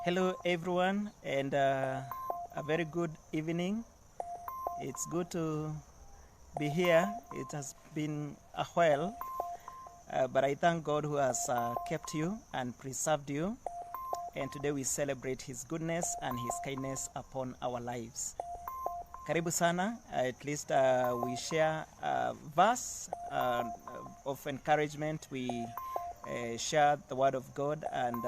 Hello, everyone, and a very good evening. It's good to be here. It has been a while, but I thank God who has kept you and preserved you. And today we celebrate His goodness and His kindness upon our lives. Karibu sana. At least we share a verse of encouragement. We share the Word of God, and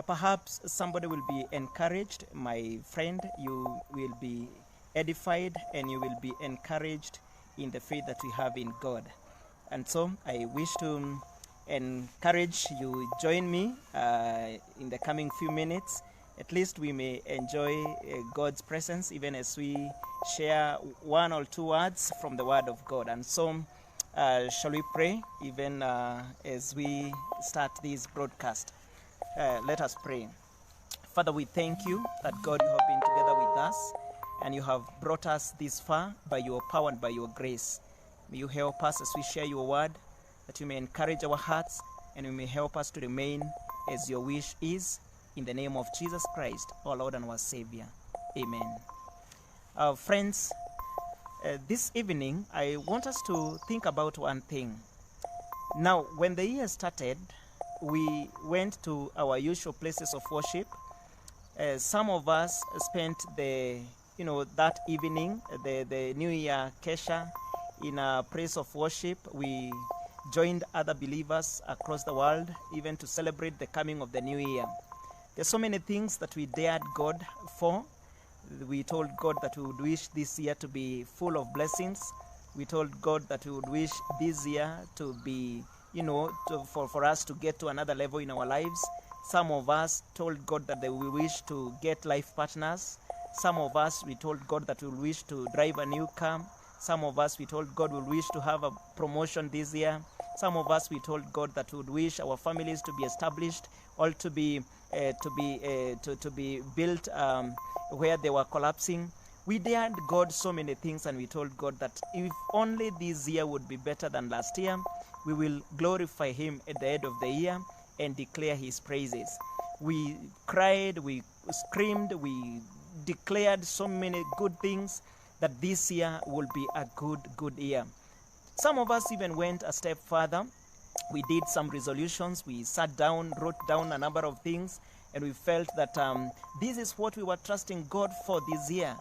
perhaps somebody will be encouraged. My friend, you will be edified and you will be encouraged in the faith that we have in God. And so I wish to encourage you, join me in the coming few minutes. At least we may enjoy God's presence even as we share one or two words from the Word of God. And so shall we pray even as we start this broadcast? Let us pray. Father, we thank you that God, you have been together with us and you have brought us this far by your power and by your grace. May you help us as we share your word, that you may encourage our hearts and you may help us to remain as your wish is. In the name of Jesus Christ, our Lord and our Savior. Amen. Friends, this evening I want us to think about one thing. Now, when the year started, we went to our usual places of worship. Some of us spent that evening, the New Year Kesha, in a place of worship. We joined other believers across the world, even to celebrate the coming of the New Year. There's so many things that we dared God for. We told God that we would wish this year to be full of blessings. We told God that we would wish this year to be for us to get to another level in our lives. Some of us told God that we wish to get life partners. Some of us, we told God that we wish to drive a new car. Some of us, we told God we wish to have a promotion this year. Some of us, we told God that we would wish our families to be established, or to be built where they were collapsing. We dared God so many things, and we told God that if only this year would be better than last year, we will glorify Him at the end of the year and declare His praises. We cried, we screamed, we declared so many good things that this year will be a good year. Some of us even went a step further. We did some resolutions. We sat down, wrote down a number of things, and we felt that this is what we were trusting God for this year.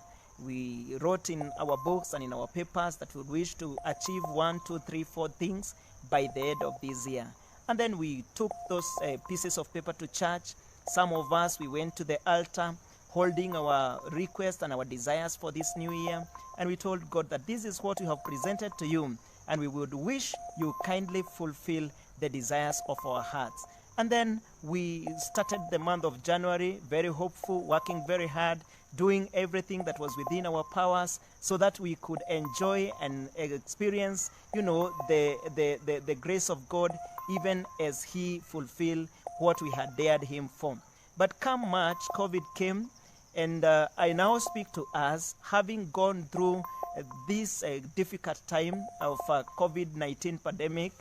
We wrote in our books and in our papers that we wish to achieve 1, 2, 3, 4 things by the end of this year. And then we took those pieces of paper to church. Some of us, we went to the altar holding our requests and our desires for this new year. And we told God that this is what we have presented to you, and we would wish you kindly fulfill the desires of our hearts. And then we started the month of January very hopeful, working very hard, doing everything that was within our powers so that we could enjoy and experience, the grace of God, even as He fulfilled what we had dared Him for. But come March, COVID came, and I now speak to us, having gone through this difficult time of COVID-19 pandemic,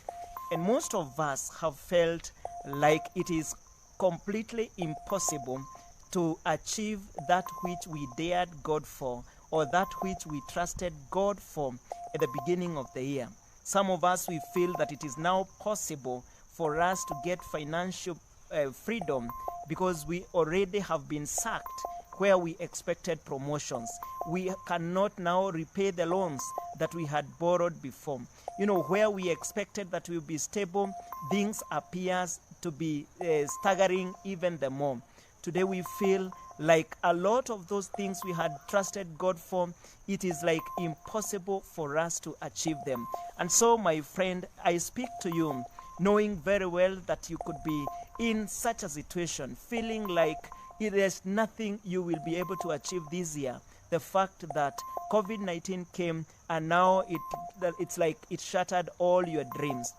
and most of us have felt like it is completely impossible to achieve that which we dared God for, or that which we trusted God for at the beginning of the year. Some of us, we feel that it is now possible for us to get financial freedom because we already have been sacked where we expected promotions. We cannot now repay the loans that we had borrowed before. Where we expected that we would be stable, things appear to be staggering even the more. Today we feel like a lot of those things we had trusted God for, it is like impossible for us to achieve them. And so, my friend, I speak to you knowing very well that you could be in such a situation, feeling like there's nothing you will be able to achieve this year. The fact that COVID-19 came and now it's like it shattered all your dreams.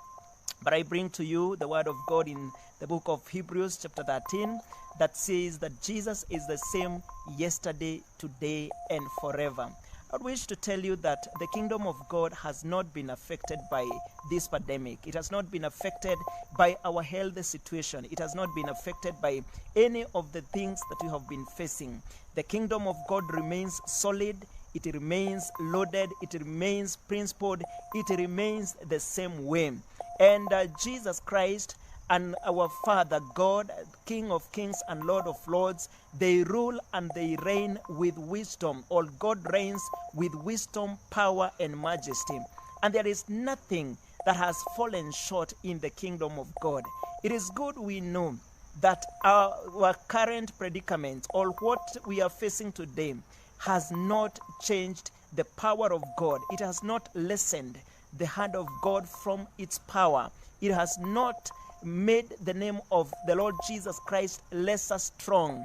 But I bring to you the word of God in the book of Hebrews chapter 13 that says that Jesus is the same yesterday, today, and forever. I wish to tell you that the kingdom of God has not been affected by this pandemic. It has not been affected by our health situation. It has not been affected by any of the things that we have been facing. The kingdom of God remains solid. It remains loaded. It remains principled. It remains the same way. And Jesus Christ and our Father God, King of kings and Lord of lords, they rule and they reign with wisdom. All God reigns with wisdom, power, and majesty. And there is nothing that has fallen short in the kingdom of God. It is good we know that our current predicament, or what we are facing today, has not changed the power of God. It has not lessened the hand of God from its power. It has not made the name of the Lord Jesus Christ lesser strong.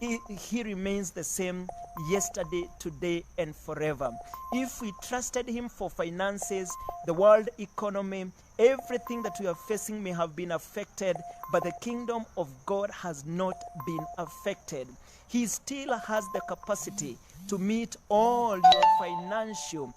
He remains the same yesterday, today, and forever. If we trusted him for finances, the world economy, everything that we are facing may have been affected, but the kingdom of God has not been affected. He still has the capacity to meet all your financial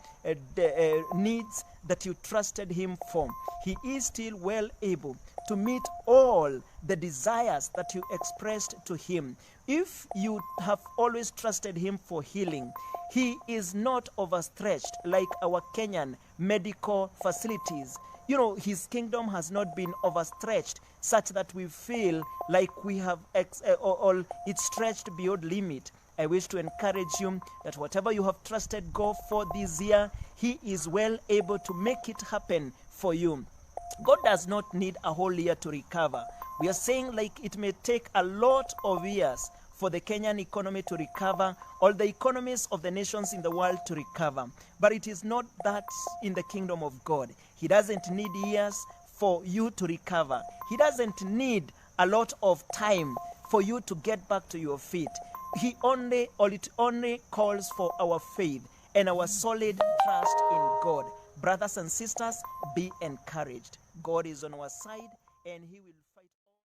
needs that you trusted him for. He is still well able to meet all the desires that you expressed to him. If you have always trusted him for healing, he is not overstretched like our Kenyan medical facilities. You know, his kingdom has not been overstretched such that we feel like we have it's stretched beyond limit. I wish to encourage you that whatever you have trusted God for this year, he is well able to make it happen for you. God does not need a whole year to recover. We are saying like it may take a lot of years for the Kenyan economy to recover, or the economies of the nations in the world to recover. But it is not that in the kingdom of God. He doesn't need years for you to recover. He doesn't need a lot of time for you to get back to your feet. It only calls for our faith and our solid trust in God. Brothers and sisters, be encouraged. God is on our side, and he will